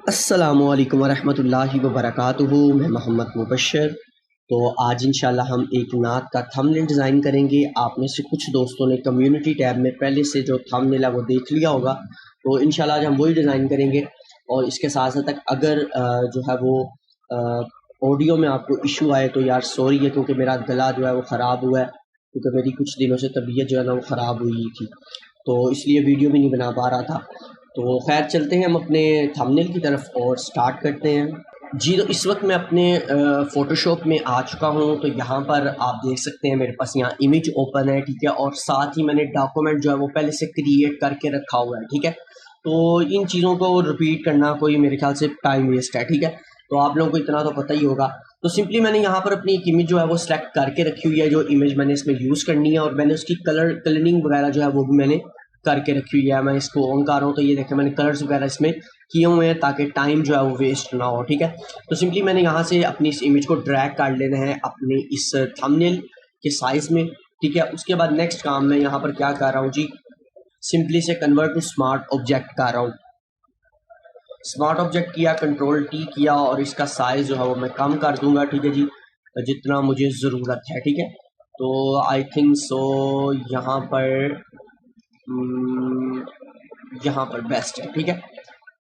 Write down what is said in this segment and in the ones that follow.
अस्सलामुअलैकुम वरहमतुल्लाहि वबरकातुहू। मैं मोहम्मद मुबशर। तो आज इंशाल्लाह हम एक नात का थंबनेल डिज़ाइन करेंगे। आप में से कुछ दोस्तों ने कम्युनिटी टैब में पहले से जो थंबनेल है वो देख लिया होगा, तो इंशाल्लाह आज हम वही डिज़ाइन करेंगे। और इसके साथ साथ तक अगर जो है वो ऑडियो में आपको इशू आए तो यार सॉरी है, क्योंकि मेरा गला जो है वो ख़राब हुआ है, क्योंकि मेरी कुछ दिनों से तबीयत जो है ना वो ख़राब हुई थी, तो इसलिए वीडियो भी नहीं बना पा रहा था। तो खैर चलते हैं हम अपने थंबनेल की तरफ और स्टार्ट करते हैं जी। तो इस वक्त मैं अपने फ़ोटोशॉप में आ चुका हूँ। तो यहाँ पर आप देख सकते हैं मेरे पास यहाँ इमेज ओपन है, ठीक है, और साथ ही मैंने डॉक्यूमेंट जो है वो पहले से क्रिएट करके रखा हुआ है, ठीक है। तो इन चीज़ों को रिपीट करना कोई मेरे ख्याल से टाइम वेस्ट है, ठीक है। तो आप लोगों को इतना तो पता ही होगा। तो सिंपली मैंने यहाँ पर अपनी एक इमेज जो है वो सिलेक्ट करके रखी हुई है, जो इमेज मैंने इसमें यूज़ करनी है, और मैंने उसकी कलरिंग वगैरह जो है वो भी मैंने करके रखी हुई है। मैं इसको ऑन कर रहा हूँ तो ये देखें मैंने कलर्स वगैरह इसमें किए हुए हैं ताकि टाइम जो है वो वेस्ट ना हो, ठीक है। तो सिंपली मैंने यहाँ से अपनी इस इमेज को ड्रैग कर लेना है अपने इस थंबनेल के साइज़ में, ठीक है। उसके बाद नेक्स्ट काम मैं यहाँ पर क्या कर रहा हूँ जी, सिंपली से कन्वर्ट टू स्मार्ट ऑब्जेक्ट कर रहा हूँ। स्मार्ट ऑब्जेक्ट किया, कंट्रोल टी किया, और इसका साइज़ जो है वो मैं कम कर दूंगा, ठीक है जी, जितना मुझे ज़रूरत है, ठीक है। तो आई थिंक सो यहाँ पर यहाँ पर बेस्ट है, ठीक है।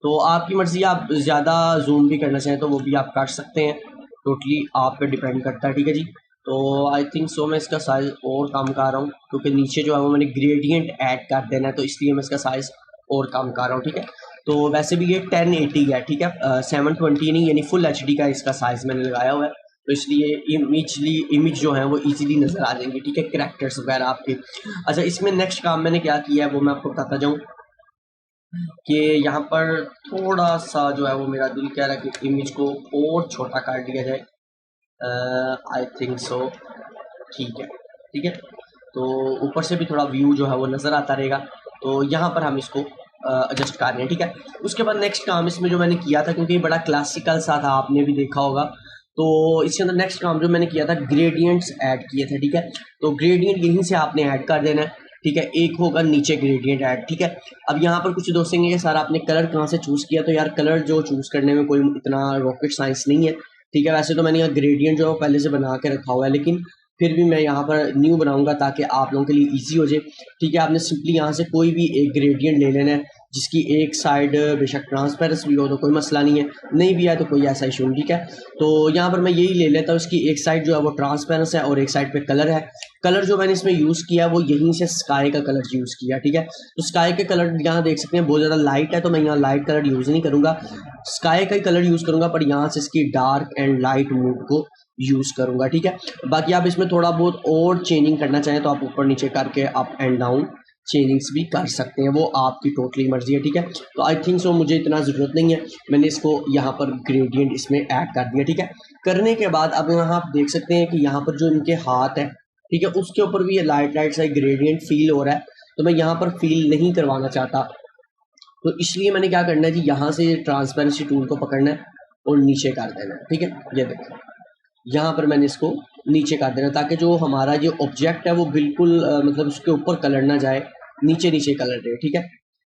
तो आपकी मर्ज़ी, आप ज़्यादा जूम भी करना चाहें तो वो भी आप कर सकते हैं, टोटली आप पे डिपेंड करता है, ठीक है जी। तो आई थिंक सो मैं इसका साइज़ और कम कर रहा हूँ, क्योंकि नीचे जो है वो मैंने ग्रेडियंट ऐड कर देना है, तो इसलिए मैं इसका साइज़ और कम कर रहा हूँ, ठीक है। तो वैसे भी ये 1080 है, ठीक है, 720 नहीं, यानी फुल HD का इसका साइज़ मैंने लगाया हुआ है, तो इसलिए इमेज जो है वो इजीली नज़र आ जाएंगी, ठीक है, कैरेक्टर्स वगैरह आपके। अच्छा, इसमें नेक्स्ट काम मैंने क्या किया है वो मैं आपको बताता जाऊँ कि यहाँ पर थोड़ा सा जो है वो मेरा दिल कह रहा है कि इमेज को और छोटा कर दिया जाए। आई थिंक सो ठीक है, ठीक है। तो ऊपर से भी थोड़ा व्यू जो है वो नज़र आता रहेगा, तो यहाँ पर हम इसको एडजस्ट कर रहे हैं, ठीक है। उसके बाद नेक्स्ट काम इसमें जो मैंने किया था, क्योंकि ये बड़ा क्लासिकल सा था, आपने भी देखा होगा, तो इसके अंदर नेक्स्ट काम जो मैंने किया था ग्रेडियंट्स ऐड किए थे, ठीक है। तो ग्रेडियंट यहीं से आपने ऐड कर देना है, ठीक है। एक होगा नीचे ग्रेडियंट ऐड, ठीक है। अब यहाँ पर कुछ दोस्त कहेंगे सर आपने कलर कहाँ से चूज़ किया, तो यार कलर जो चूज़ करने में कोई इतना रॉकेट साइंस नहीं है, ठीक है। वैसे तो मैंने यहाँ ग्रेडियंट जो है पहले से बना के रखा हुआ है, लेकिन फिर भी मैं यहाँ पर न्यू बनाऊंगा ताकि आप लोगों के लिए इजी हो जाए, ठीक है। आपने सिंपली यहाँ से कोई भी एक ग्रेडियंट ले लेना है, जिसकी एक साइड बेशक ट्रांसपेरेंस भी हो तो कोई मसला नहीं है, नहीं भी है तो कोई ऐसा इशू नहीं, ठीक है। तो यहाँ पर मैं यही ले लेता हूँ, इसकी एक साइड जो है वो ट्रांसपेरेंस है और एक साइड पे कलर है। कलर जो मैंने इसमें यूज़ किया वो यहीं से स्काई का कलर यूज़ किया, ठीक है। तो स्काई के कलर यहाँ देख सकते हैं बहुत ज़्यादा लाइट है, तो मैं यहाँ लाइट कलर यूज़ नहीं करूँगा, स्काई का ही कलर यूज़ करूँगा, पर यहाँ से इसकी डार्क एंड लाइट मूड को यूज़ करूँगा, ठीक है। बाकी आप इसमें थोड़ा बहुत और चेंजिंग करना चाहें तो आप ऊपर नीचे करके अप एंड डाउन चेंजिंग्स भी कर सकते हैं, वो आपकी टोटली मर्जी है, ठीक है। तो आई थिंक सो मुझे इतना ज़रूरत नहीं है, मैंने इसको यहाँ पर ग्रेडियंट इसमें ऐड कर दिया, ठीक है। करने के बाद अब यहाँ आप देख सकते हैं कि यहाँ पर जो इनके हाथ है, ठीक है, उसके ऊपर भी ये लाइट लाइट सा ग्रेडियंट फील हो रहा है, तो मैं यहाँ पर फील नहीं करवाना चाहता, तो इसलिए मैंने क्या करना है जी, यहाँ से ट्रांसपेरेंसी टूल को पकड़ना है और नीचे कर देना है, ठीक है। ये देखो यहाँ पर मैंने इसको नीचे कर देना, ताकि जो हमारा जो ऑब्जेक्ट है वो बिल्कुल मतलब उसके ऊपर कलर ना जाए, नीचे नीचे कलर रहे, ठीक है।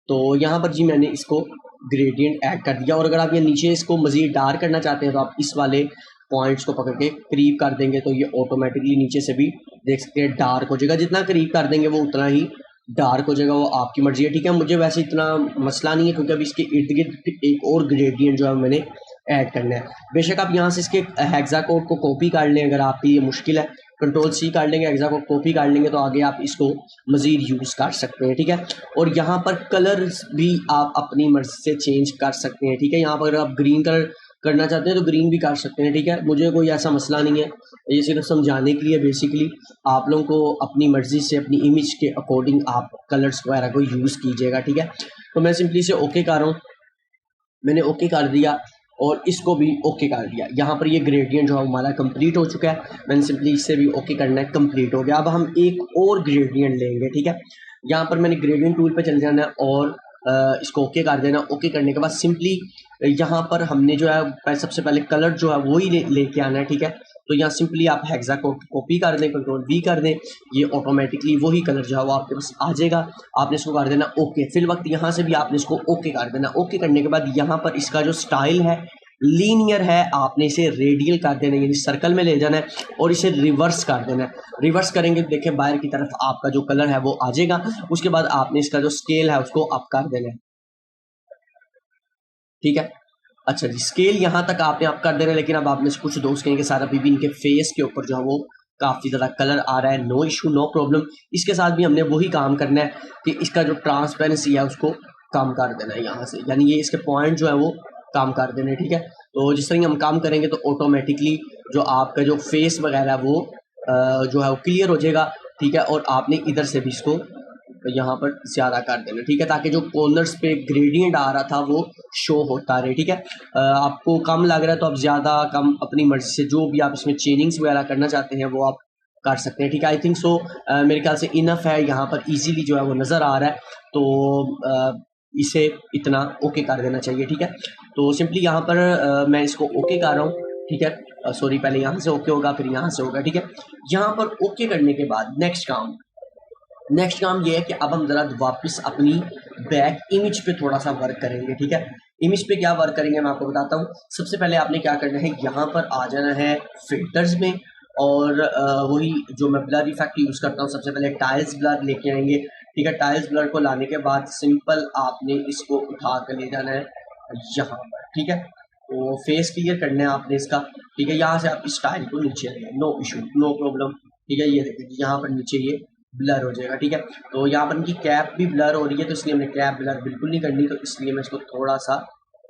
तो यहाँ पर जी मैंने इसको ग्रेडियंट ऐड कर दिया, और अगर आप ये नीचे इसको मज़ीद डार्क करना चाहते हैं तो आप इस वाले पॉइंट्स को पकड़ के करीब कर देंगे, तो ये ऑटोमेटिकली नीचे से भी देख सकते हैं डार्क हो जाएगा। जितना करीब कर देंगे वो उतना ही डार्क हो जाएगा, वो आपकी मर्जी है, ठीक है। मुझे वैसे इतना मसला नहीं है, क्योंकि अभी इसके इर्द गिर्द एक और ग्रेडियंट जो है मैंने ऐड करना है। बेशक आप यहाँ से इसके हेक्सा कोड को कॉपी कर लें, अगर आपके लिए मुश्किल है कंट्रोल C कर लेंगे, हेक्सा कोड कॉपी कर लेंगे, तो आगे आप इसको मज़ीद यूज़ कर सकते हैं, ठीक है। और यहाँ पर कलर्स भी आप अपनी मर्ज़ी से चेंज कर सकते हैं, ठीक है। यहाँ पर अगर आप ग्रीन कलर करना चाहते हैं तो ग्रीन भी कर सकते हैं, ठीक है। मुझे कोई ऐसा मसला नहीं है, ये सिर्फ समझाने के लिए बेसिकली आप लोगों को अपनी मर्ज़ी से अपनी इमेज के अकॉर्डिंग आप कलर्स वगैरह को यूज़ कीजिएगा, ठीक है। तो मैं सिंपली से ओके कर रहा हूँ, मैंने ओके कर दिया और इसको भी ओके कर दिया। यहाँ पर ये ग्रेडियंट जो है हमारा कंप्लीट हो चुका है, मैंने सिंपली इससे भी ओके करना है, कंप्लीट हो गया। अब हम एक और ग्रेडियंट लेंगे, ठीक है। यहाँ पर मैंने ग्रेडियंट टूल पे चले जाना है और इसको ओके कर देना। ओके करने के बाद सिंपली यहाँ पर हमने जो है सबसे पहले कलर जो है वही लेके आना है, ठीक है। तो यहाँ सिंपली आप हेक्सा को कॉपी कर दें, कंट्रोल V कर दें, ये ऑटोमेटिकली वही कलर जो है वो आपके पास आ जाएगा। आपने इसको कर देना ओके। फिर वक्त यहाँ से भी आपने इसको ओके कर देना। ओके करने के बाद यहाँ पर इसका जो स्टाइल है लीनियर है, आपने इसे रेडियल कर देना, यानी सर्कल में ले जाना है और इसे रिवर्स कर देना है। रिवर्स करेंगे देखिए बाहर की तरफ आपका जो कलर है वो आ जाएगा। उसके बाद आपने इसका जो स्केल है उसको अप कर देना है, ठीक है। अच्छा जी, स्केल यहाँ तक आपने अप कर देना है, लेकिन अब आपने कुछ दोस्त कहेंगे सर अभी भी इनके फेस के ऊपर जो है वो काफ़ी ज़्यादा कलर आ रहा है। No issue, no problem. इसके साथ भी हमने वही काम करना है कि इसका जो ट्रांसपेरेंसी है उसको कम कर देना है यहाँ से, यानी ये इसके पॉइंट जो है वो काम कर देना है, ठीक है। तो जिस तरह हम काम करेंगे तो ऑटोमेटिकली जो आपका जो फेस वगैरह वो जो है वो क्लियर हो जाएगा, ठीक है। और आपने इधर से भी इसको यहाँ पर ज़्यादा कर देना, ठीक है, ताकि जो कॉर्नर्स पे ग्रेडियंट आ रहा था वो शो होता रहे, ठीक है। आपको कम लग रहा है तो आप ज़्यादा कम अपनी मर्जी से जो भी आप इसमें चेंजिंग्स वगैरह करना चाहते हैं वो आप कर सकते हैं, ठीक है। आई थिंक सो मेरे ख्याल से इनफ है, यहाँ पर इजीली जो है वो नज़र आ रहा है, तो इसे इतना ओके कर देना चाहिए, ठीक है। तो सिंपली यहाँ पर मैं इसको ओके कर रहा हूँ, ठीक है। सॉरी, पहले यहाँ से ओके होगा फिर यहाँ से होगा, ठीक है। यहाँ पर ओके करने के बाद नेक्स्ट काम ये है कि अब हम ज़रा वापस अपनी बैक इमेज पे थोड़ा सा वर्क करेंगे, ठीक है। इमेज पे क्या वर्क करेंगे मैं आपको बताता हूँ। सबसे पहले आपने क्या करना है, यहाँ पर आ जाना है फिल्टर्स में, और वही जो मैं ब्लर इफेक्ट यूज़ करता हूँ, सबसे पहले टाइल्स ब्लर लेके आएंगे, ठीक है। टाइल्स ब्लर को लाने के बाद सिंपल आपने इसको उठा कर ले जाना है यहाँ पर, ठीक है। तो फेस क्लियर करना है आपने इसका, ठीक है। यहाँ से आप इस स्टाइल को नीचे आएंगे, नो इशू, नो प्रॉब्लम, ठीक है। ये देखिए यहाँ पर नीचे ये ब्लर हो जाएगा, ठीक है। तो यहाँ पर इनकी कैप भी ब्लर हो रही है, तो इसलिए हमने कैप ब्लर बिल्कुल नहीं करनी, तो इसलिए मैं इसको थोड़ा सा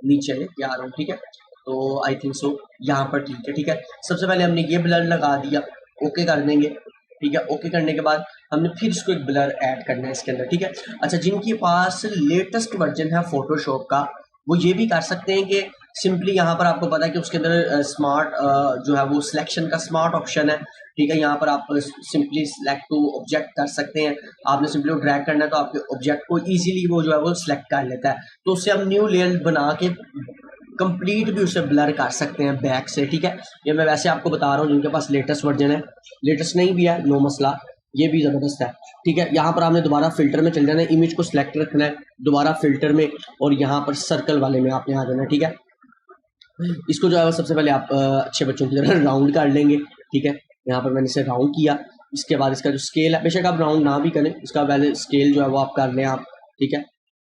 नीचे लेके आ रहा हूँ, ठीक है। तो आई थिंक सो यहाँ पर ठीक है, ठीक है। सबसे पहले हमने ये ब्लर लगा दिया, ओके कर देंगे, ठीक है। ओके करने के बाद हमने फिर इसको एक ब्लर ऐड करना है इसके अंदर, ठीक है। अच्छा, जिनके पास लेटेस्ट वर्जन है फोटोशॉप का वो ये भी कर सकते हैं कि सिंपली यहाँ पर आपको पता है कि उसके अंदर स्मार्ट जो है वो सिलेक्शन का स्मार्ट ऑप्शन है, ठीक है। यहाँ पर आप सिंपली सिलेक्ट टू ऑब्जेक्ट कर सकते हैं। आपने सिंपली ड्रैग करना है तो आपके ऑब्जेक्ट को इजीली वो जो है वो सिलेक्ट कर लेता है, तो उससे हम न्यू लेयर बना के कंप्लीट भी उसे ब्लर कर सकते हैं बैक से, ठीक है। ये मैं वैसे आपको बता रहा हूँ जिनके पास लेटेस्ट वर्जन है, लेटेस्ट नहीं भी है नो मसला, ये भी ज़बरदस्त है, ठीक है। यहाँ पर आपने दोबारा फिल्टर में चल जाना है, इमेज को सिलेक्ट रखना है, दोबारा फिल्टर में, और यहाँ पर सर्कल वाले में आपने आ जाना है, ठीक है। इसको जो है सबसे पहले आप अच्छे बच्चों की तरह राउंड कर लेंगे, ठीक है। यहाँ पर मैंने इसे राउंड किया। इसके बाद इसका जो स्केल है, बेशक आप राउंड ना भी करें, इसका पहले स्केल जो है वो आप कर लें आप, ठीक है।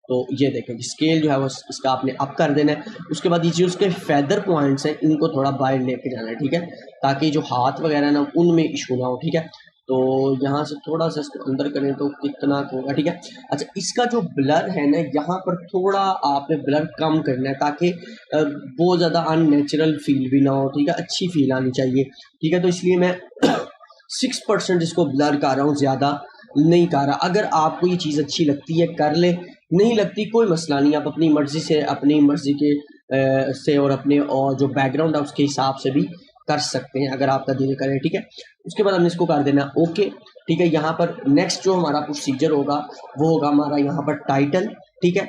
तो ये देखें स्केल जो है वो इसका आपने अप कर देना है। उसके बाद ये जो उसके फेदर पॉइंट्स हैं इनको थोड़ा बाहर लेके जाना है, ठीक है, ताकि जो हाथ वगैरह ना उनमें इशू ना हो, ठीक है। तो यहाँ से थोड़ा सा इसको अंदर करें तो कितना होगा, ठीक है। अच्छा, इसका जो ब्लर है ना यहाँ पर थोड़ा आपने ब्लर कम करना है, ताकि बहुत ज़्यादा अननेचुरल फील भी ना हो, ठीक है, अच्छी फील आनी चाहिए, ठीक है। तो इसलिए मैं 6% इसको ब्लर कर रहा हूँ, ज़्यादा नहीं कर रहा। अगर आपको ये चीज़ अच्छी लगती है कर ले, नहीं लगती कोई मसला नहीं, आप अपनी मर्ज़ी से, अपनी मर्ज़ी के से और अपने और जो बैकग्राउंड है उसके हिसाब से भी कर सकते हैं अगर आपका दिल करे, ठीक है। उसके बाद हमने इसको कर देना ओके, ठीक है। यहाँ पर नेक्स्ट जो हमारा प्रोसीजर होगा वो होगा हमारा यहाँ पर टाइटल, ठीक है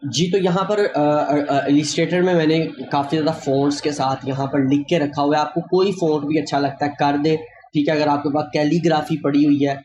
जी। तो यहाँ पर इलिस्ट्रेटर में मैंने काफ़ी ज़्यादा फ़ॉन्ट्स के साथ यहाँ पर लिख के रखा हुआ है, आपको कोई फ़ॉन्ट भी अच्छा लगता है कर दे, ठीक है। अगर आपके पास कैलीग्राफी पड़ी हुई है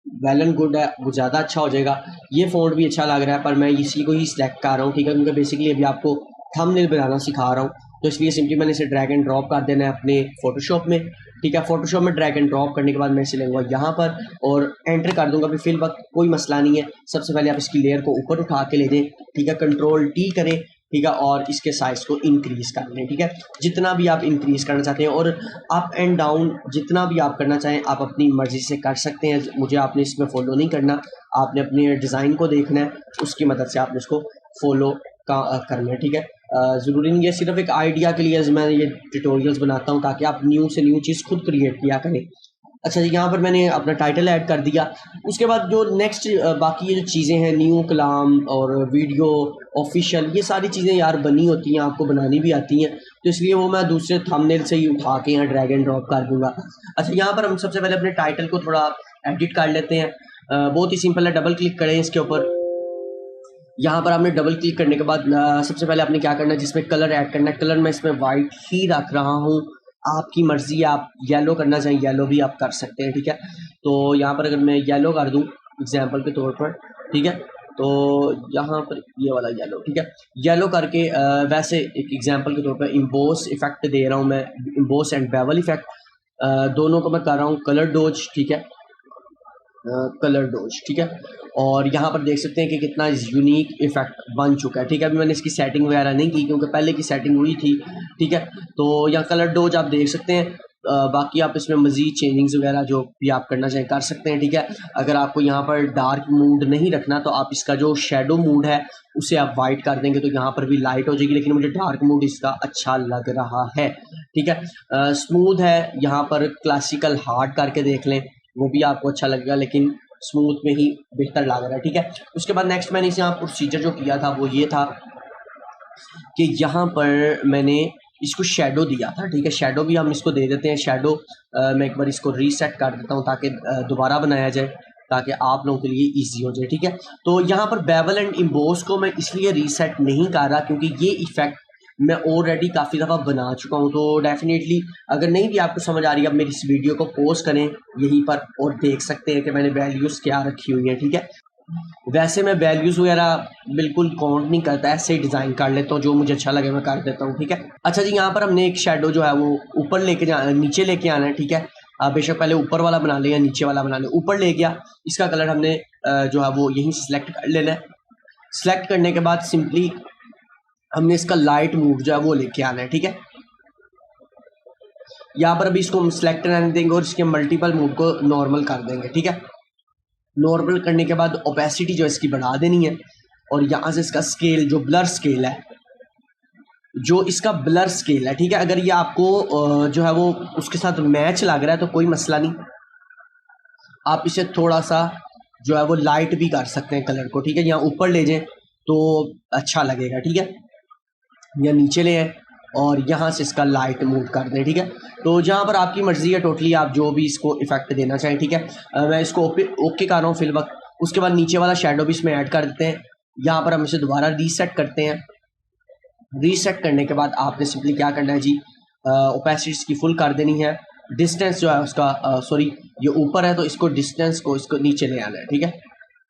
वेल एंड गुड है, वो ज़्यादा अच्छा हो जाएगा। ये फ़ॉन्ट भी अच्छा लग रहा है पर मैं इसी को ही सिलेक्ट कर रहा हूँ, ठीक है, क्योंकि बेसिकली अभी आपको थंबनेल बनाना सिखा रहा हूँ, तो इसलिए सिंपली मैंने इसे ड्रैग एंड ड्रॉप कर देना है अपने फोटोशॉप में, ठीक है। फोटोशॉप में ड्रैग एंड ड्रॉप करने के बाद मैं इसे लूँगा यहाँ पर और एंटर कर दूंगा। अभी फिल वक्त कोई मसला नहीं है। सबसे पहले आप इसकी लेयर को ऊपर उठा के ले दें, ठीक है, कंट्रोल टी करें, ठीक है, और इसके साइज़ को इंक्रीज़ कर लें, ठीक है, जितना भी आप इंक्रीज़ करना चाहते हैं, और अप एंड डाउन जितना भी आप करना चाहें आप अपनी मर्ज़ी से कर सकते हैं। मुझे आपने इसमें फॉलो नहीं करना, आपने अपने डिज़ाइन को देखना है, उसकी मदद से आपने इसको फॉलो करना है, ठीक है। ज़रूरी नहीं है, सिर्फ एक आइडिया के लिए मैं ये ट्यूटोरियल्स बनाता हूँ ताकि आप न्यू से न्यू चीज़ खुद क्रिएट किया करें। अच्छा जी, यहाँ पर मैंने अपना टाइटल ऐड कर दिया। उसके बाद जो नेक्स्ट बाकी ये जो चीज़ें हैं, न्यू कलाम और वीडियो ऑफिशियल, ये सारी चीज़ें यार बनी होती हैं, आपको बनानी भी आती हैं, तो इसलिए वो मैं दूसरे थंबनेल से ही उठा के यहाँ ड्रैग एंड ड्रॉप कर दूँगा। अच्छा, यहाँ पर हम सबसे पहले अपने टाइटल को थोड़ा एडिट कर लेते हैं। बहुत ही सिंपल है, डबल क्लिक करें इसके ऊपर। यहाँ पर आपने डबल क्लिक करने के बाद सबसे पहले आपने क्या करना है, जिसमें कलर ऐड करना है, कलर मैं इसमें वाइट ही रख रहा हूँ। आपकी मर्ज़ी, आप येलो करना चाहें येलो भी आप कर सकते हैं, ठीक है। तो यहाँ पर अगर मैं येलो कर दूँ एग्जांपल के तौर पर, ठीक है, तो यहाँ पर ये वाला येलो, ठीक है, येलो करके वैसे एक एग्जांपल के तौर पर इम्बोस इफेक्ट दे रहा हूँ मैं, इम्बोस एंड बेवल इफेक्ट, दोनों को मैं कर रहा हूँ कलर डोज, ठीक है, कलर डोज, ठीक है। और यहाँ पर देख सकते हैं कि कितना यूनिक इफेक्ट बन चुका है, ठीक है। अभी मैंने इसकी सेटिंग वगैरह नहीं की क्योंकि पहले की सेटिंग हुई थी, ठीक है। तो यहाँ कलर डोज आप देख सकते हैं। बाकी आप इसमें मज़ीद चेंजिंग्स वगैरह जो भी आप करना चाहें कर सकते हैं, ठीक है। अगर आपको यहाँ पर डार्क मूड नहीं रखना तो आप इसका जो शेडो मूड है उसे आप वाइट कर देंगे तो यहाँ पर भी लाइट हो जाएगी, लेकिन मुझे डार्क मूड इसका अच्छा लग रहा है, ठीक है। स्मूथ है, यहाँ पर क्लासिकल हार्ड करके देख लें, वो भी आपको अच्छा लगेगा, लेकिन स्मूथ में ही बेहतर लग रहा है, ठीक है। उसके बाद नेक्स्ट मैंने इसे यहाँ प्रोसीजर जो किया था वो ये था कि यहाँ पर मैंने इसको शेडो दिया था, ठीक है। शेडो भी हम इसको दे देते हैं। शेडो मैं एक बार इसको रीसेट कर देता हूँ ताकि दोबारा बनाया जाए, ताकि आप लोगों के लिए इजी हो जाए, ठीक है। तो यहाँ पर बेवल एंड इम्बोस को मैं इसलिए रीसेट नहीं कर रहा क्योंकि ये इफेक्ट मैं ऑलरेडी काफ़ी दफ़ा बना चुका हूँ, तो डेफिनेटली अगर नहीं भी आपको समझ आ रही है, आप मेरी इस वीडियो को पॉज करें यहीं पर और देख सकते हैं कि मैंने वैल्यूज़ क्या रखी हुई है, ठीक है। वैसे मैं वैल्यूज़ वगैरह बिल्कुल काउंट नहीं करता, ऐसे ही डिज़ाइन कर लेता हूँ, जो मुझे अच्छा लगे मैं कर देता हूँ, ठीक है। अच्छा जी, यहाँ पर हमने एक शेडो जो है वो ऊपर लेके जाना, नीचे लेके आना है, ठीक है। आप बेशक पहले ऊपर वाला बना लें या नीचे वाला बना लें। ऊपर ले गया, इसका कलर हमने जो है वो यहीं से सिलेक्ट कर लेना है। सिलेक्ट करने के बाद सिंपली हमने इसका लाइट मूड जो है वो लेके आना है, ठीक है। यहाँ पर अभी इसको हम सिलेक्ट रहने देंगे और इसके मल्टीपल मूड को नॉर्मल कर देंगे, ठीक है। नॉर्मल करने के बाद ओपेसिटी जो इसकी बढ़ा देनी है और यहाँ से इसका स्केल जो ब्लर स्केल है, जो इसका ब्लर स्केल है, ठीक है। अगर ये आपको जो है वो उसके साथ मैच लग रहा है तो कोई मसला नहीं, आप इसे थोड़ा सा जो है वो लाइट भी कर सकते हैं कलर को, ठीक है। यहाँ ऊपर ले जाएं तो अच्छा लगेगा, ठीक है, या नीचे ले आए और यहाँ से इसका लाइट मूड कर दें, ठीक है। तो जहाँ पर आपकी मर्ज़ी है टोटली, आप जो भी इसको इफेक्ट देना चाहें, ठीक है। मैं इसको ओके कर रहा हूँ फिल वक्त। उसके बाद नीचे वाला शेडो भी इसमें ऐड कर देते हैं। यहाँ पर हम इसे दोबारा रीसेट करते हैं। रीसेट करने के बाद आपने सिंपली क्या करना है जी, ओपेसिटी इसकी फुल कर देनी है। डिस्टेंस जो है उसका सॉरी ये ऊपर है तो इसको डिस्टेंस को इसको नीचे ले आना है, ठीक है।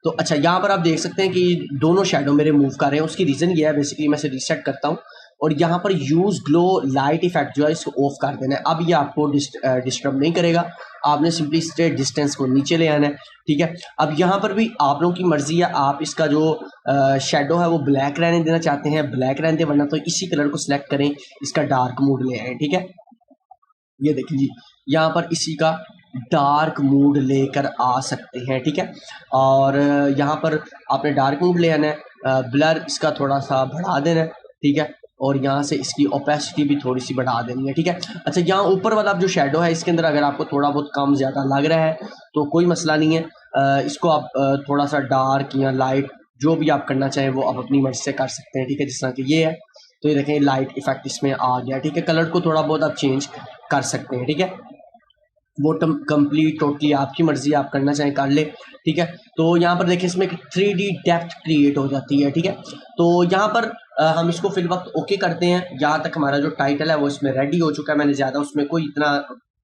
तो अच्छा, यहाँ पर आप देख सकते हैं कि दोनों शेडो मेरे मूव कर रहे हैं। उसकी रीज़न ये है, बेसिकली मैं इसे रीसेट करता हूँ और यहाँ पर यूज़ ग्लो लाइट इफेक्ट जो है इसको ऑफ कर देना है। अब ये आपको डिस्टर्ब नहीं करेगा, आपने सिंपली स्ट्रेट डिस्टेंस को नीचे ले आना है, ठीक है। अब यहाँ पर भी आप लोगों की मर्जी है, आप इसका जो शेडो है वो ब्लैक रहने देना चाहते हैं ब्लैक रहने दें, वरना तो इसी कलर को सिलेक्ट करें, इसका डार्क मूड ले आए, ठीक है। ये देखिए जी, यहाँ पर इसी का डार्क मूड लेकर आ सकते हैं, ठीक है। और यहाँ पर आपने डार्क मूड ले आना है, ब्लर इसका थोड़ा सा बढ़ा देना है, ठीक है। और यहाँ से इसकी ओपेसिटी भी थोड़ी सी बढ़ा देनी है, ठीक है। अच्छा, यहाँ ऊपर वाला जो शेडो है इसके अंदर अगर आपको थोड़ा बहुत कम ज़्यादा लग रहा है तो कोई मसला नहीं है, इसको आप थोड़ा सा डार्क या लाइट जो भी आप करना चाहें वो आप अपनी मर्ज़ी से कर सकते हैं, ठीक है। जिस तरह कि ये है तो ये देखें लाइट इफेक्ट इसमें आ गया, ठीक है। कलर को थोड़ा बहुत आप चेंज कर सकते हैं, ठीक है। वो कंप्लीट टोटली आपकी मर्जी, आप करना चाहें कर ले, ठीक है। तो यहाँ पर देखिए इसमें 3D डेप्थ क्रिएट हो जाती है, ठीक है। तो यहाँ पर हम इसको फिल वक्त ओके करते हैं। यहाँ तक हमारा जो टाइटल है वो इसमें रेडी हो चुका है। मैंने ज़्यादा उसमें कोई इतना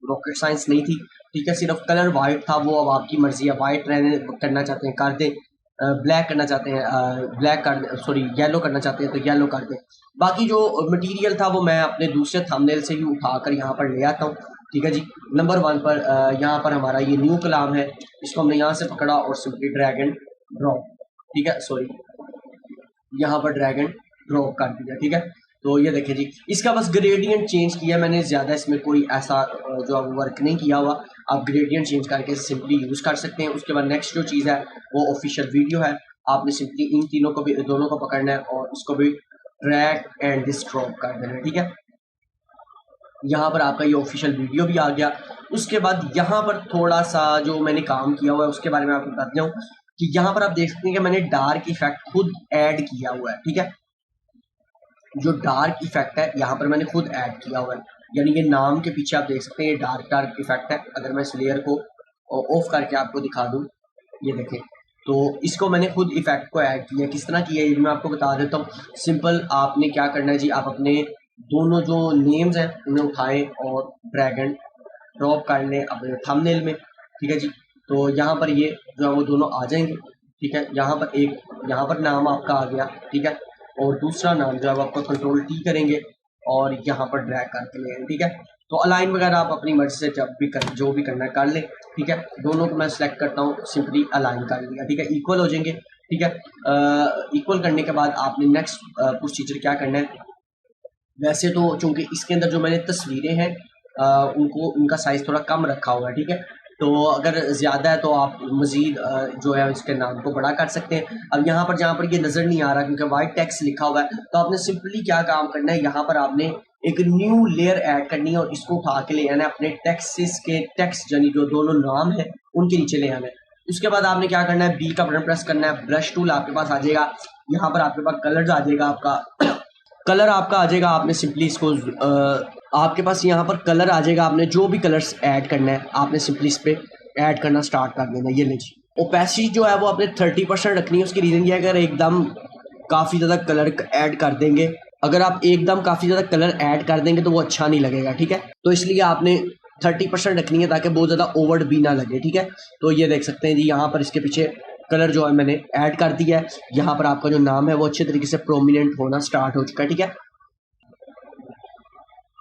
रॉकेट साइंस नहीं थी, ठीक है। सिर्फ कलर वाइट था, वो अब आपकी मर्जी है। वाइट रहने करना चाहते हैं कर दें, ब्लैक करना चाहते हैं ब्लैक कर सॉरी येलो करना चाहते हैं तो येलो कर दें। बाकी जो मटेरियल था वो मैं अपने दूसरे थंबनेल से ही उठाकर यहाँ पर ले आता हूँ, ठीक है जी। नंबर 1 पर यहाँ पर हमारा ये न्यू कलाम है, इसको हमने यहाँ से पकड़ा और सिंपली ड्रैग एंड ड्रॉप, ठीक है, सॉरी यहाँ पर ड्रैग एंड ड्रॉप कर दिया, ठीक है। तो ये देखिए जी, इसका बस ग्रेडियंट चेंज किया मैंने, ज़्यादा इसमें कोई ऐसा जो वर्क नहीं किया हुआ। आप ग्रेडियंट चेंज करके सिंपली यूज़ कर सकते हैं। उसके बाद नेक्स्ट जो चीज़ है वो ऑफिशियल वीडियो है, आपने सिंपली इन तीनों को भी, दोनों को पकड़ना है और इसको भी ड्रैग एंड ड्रॉप कर देना है, ठीक है। यहाँ पर आपका ये ऑफिशियल वीडियो भी आ गया। उसके बाद यहाँ पर थोड़ा सा जो मैंने काम किया हुआ है उसके बारे में आपको बताता हूँ कि यहाँ पर आप देख सकते हैं कि मैंने डार्क इफेक्ट खुद ऐड किया हुआ है, ठीक है। जो डार्क इफेक्ट है यहाँ पर मैंने खुद ऐड किया हुआ है, यानी कि नाम के पीछे आप देख सकते हैं ये डार्क इफेक्ट है। अगर मैं इस लेयर को ऑफ करके आपको दिखा दूँ, ये देखें, तो इसको मैंने खुद इफेक्ट को ऐड किया। किस तरह किया ये भी मैं आपको बता देता हूँ। सिंपल आपने क्या करना है जी, आप अपने दोनों जो नेम्स हैं उन्हें उठाएं और ड्रैग एंड ड्रॉप कर लें अपने थंबनेल में, ठीक है जी। तो यहाँ पर ये जो है वो दोनों आ जाएंगे, ठीक है। यहाँ पर एक, यहाँ पर नाम आपका आ गया, ठीक है, और दूसरा नाम जो है वो आपका कंट्रोल टी करेंगे और यहाँ पर ड्रैग करके लेंगे, ठीक है। तो अलाइन वगैरह आप अपनी मर्जी से जब भी कर, जो भी करना है कर लें, ठीक है। दोनों को मैं सेलेक्ट करता हूँ, सिंपली अलाइन कर लिया, ठीक है, इक्वल हो जाएंगे, ठीक है। इक्वल करने के बाद आपने नेक्स्ट प्रोसीजर क्या करना है। वैसे तो चूंकि इसके अंदर जो मैंने तस्वीरें हैं उनको, उनका साइज थोड़ा कम रखा हुआ है, ठीक है। तो अगर ज़्यादा है तो आप मज़ीद जो है इसके नाम को बड़ा कर सकते हैं। अब यहाँ पर जहाँ पर ये नज़र नहीं आ रहा क्योंकि वाइट टेक्स्ट लिखा हुआ है, तो आपने सिंपली क्या काम करना है, यहाँ पर आपने एक न्यू लेयर ऐड करनी है और इसको उठा के ले आना है अपने टेक्स्ट के टेक्स्ट यानी जो दोनों नाम है उनके नीचे ले आना है। उसके बाद आपने क्या करना है, बी का बटन प्रेस करना है, ब्रश टूल आपके पास आ जाएगा, यहाँ पर आपके पास कलर्स आ जाएगा, आपका कलर आपका आ जाएगा। आपने सिंपली इसको आपके पास यहाँ पर कलर आ जाएगा, आपने जो भी कलर्स ऐड करना है आपने सिंपली इस पर ऐड करना स्टार्ट कर देना। ये लीजिए, ओपेसिटी जो है वो आपने 30% रखनी है। उसकी रीज़न ये है, अगर एकदम काफ़ी ज़्यादा कलर ऐड कर देंगे, अगर आप एकदम काफ़ी ज़्यादा कलर ऐड कर देंगे तो वो अच्छा नहीं लगेगा, ठीक है। तो इसलिए आपने 30% रखनी है ताकि बहुत ज़्यादा ओवर भी ना लगे, ठीक है। तो ये देख सकते हैं जी, यहाँ पर इसके पीछे कलर जो है मैंने ऐड कर दिया है। यहाँ पर आपका जो नाम है वो अच्छे तरीके से प्रोमिनेंट होना स्टार्ट हो चुका है, ठीक है।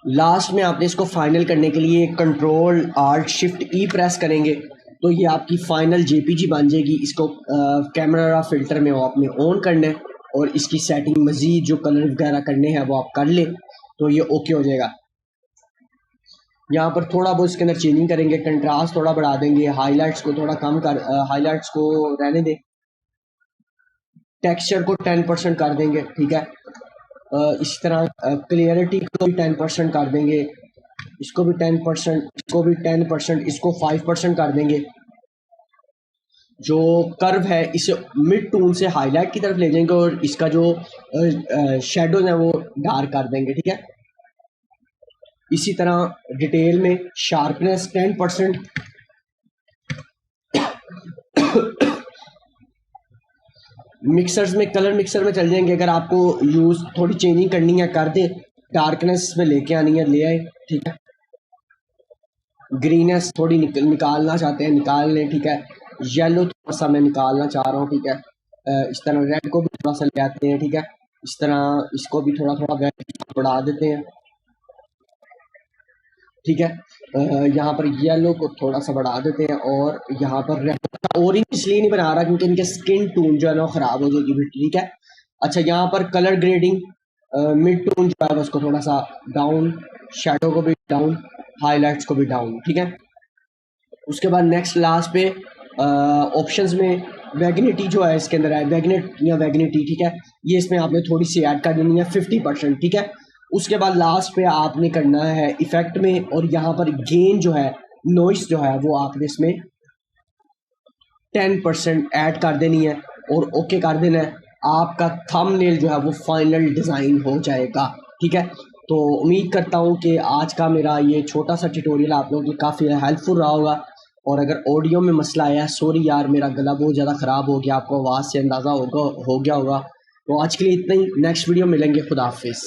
लास्ट में आपने इसको फाइनल करने के लिए कंट्रोल आल्ट शिफ्ट ई प्रेस करेंगे तो ये आपकी फाइनल जेपीजी बन जाएगी। इसको कैमरा फिल्टर में वो आपने ऑन करना है और इसकी सेटिंग मज़ीद जो कलर वगैरह करने हैं वो आप कर लें तो ये ओके हो जाएगा। यहाँ पर थोड़ा बहुत इसके अंदर चेंजिंग करेंगे, कंट्रास्ट थोड़ा बढ़ा देंगे, हाईलाइट्स को थोड़ा कम कर, हाईलाइट्स को रहने दें, टेक्सचर को 10% कर देंगे, ठीक है। इस तरह क्लियरिटी को भी 10% कर देंगे, इसको भी 10%, इसको भी 10%, इसको 5% कर देंगे। जो कर्व है इसे मिड टून से हाईलाइट की तरफ ले जाएंगे और इसका जो शेडोज है वो डार्क कर देंगे, ठीक है। इसी तरह डिटेल में शार्पनेस 10%, मिक्सर्स में, कलर मिक्सर में चल जाएंगे। अगर आपको यूज़ थोड़ी चेंजिंग करनी है कर दे, डार्कनेस में लेके आनी है ले आए, ठीक है। ग्रीनेस थोड़ी निकालना चाहते हैं निकाल लें, ठीक है। येलो थोड़ा सा मैं निकालना चाह रहा हूँ, ठीक है। इस तरह रेड को भी थोड़ा सा ले आते हैं, ठीक है। इस तरह इसको भी थोड़ा थोड़ा बढ़ा देते हैं, ठीक है। यहाँ पर येलो को थोड़ा सा बढ़ा देते हैं और यहाँ पर रेड, ऑरेंज इसलिए नहीं बना रहा क्योंकि इनके स्किन टोन जो है ना ख़राब हो जाएगी भी, ठीक है। अच्छा, यहाँ पर कलर ग्रेडिंग मिड टोन जो है उसको थोड़ा सा डाउन, शेडो को भी डाउन, हाईलाइट्स को भी डाउन, ठीक है। उसके बाद नेक्स्ट लास्ट पे ऑप्शंस में वैगनिटी जो है इसके अंदर है, वैगनेट या वैगनिटी, ठीक है। ये इसमें आपने थोड़ी सी ऐड कर देनी है 50%, ठीक है। उसके बाद लास्ट पे आपने करना है इफेक्ट में और यहाँ पर गेन जो है, नॉइस जो है वो आपने इसमें 10% ऐड कर देनी है और ओके कर देना है। आपका थंबनेल जो है वो फाइनल डिज़ाइन हो जाएगा, ठीक है। तो उम्मीद करता हूँ कि आज का मेरा ये छोटा सा ट्यूटोरियल आप लोगों की काफ़ी हेल्पफुल रहा होगा। और अगर ऑडियो में मसला आया, सॉरी यार, मेरा गला बहुत ज़्यादा ख़राब हो गया, आपको आवाज़ से अंदाज़ा हो गया होगा। तो आज के लिए इतना ही, नेक्स्ट वीडियो मिलेंगे, खुदा हाफिज़।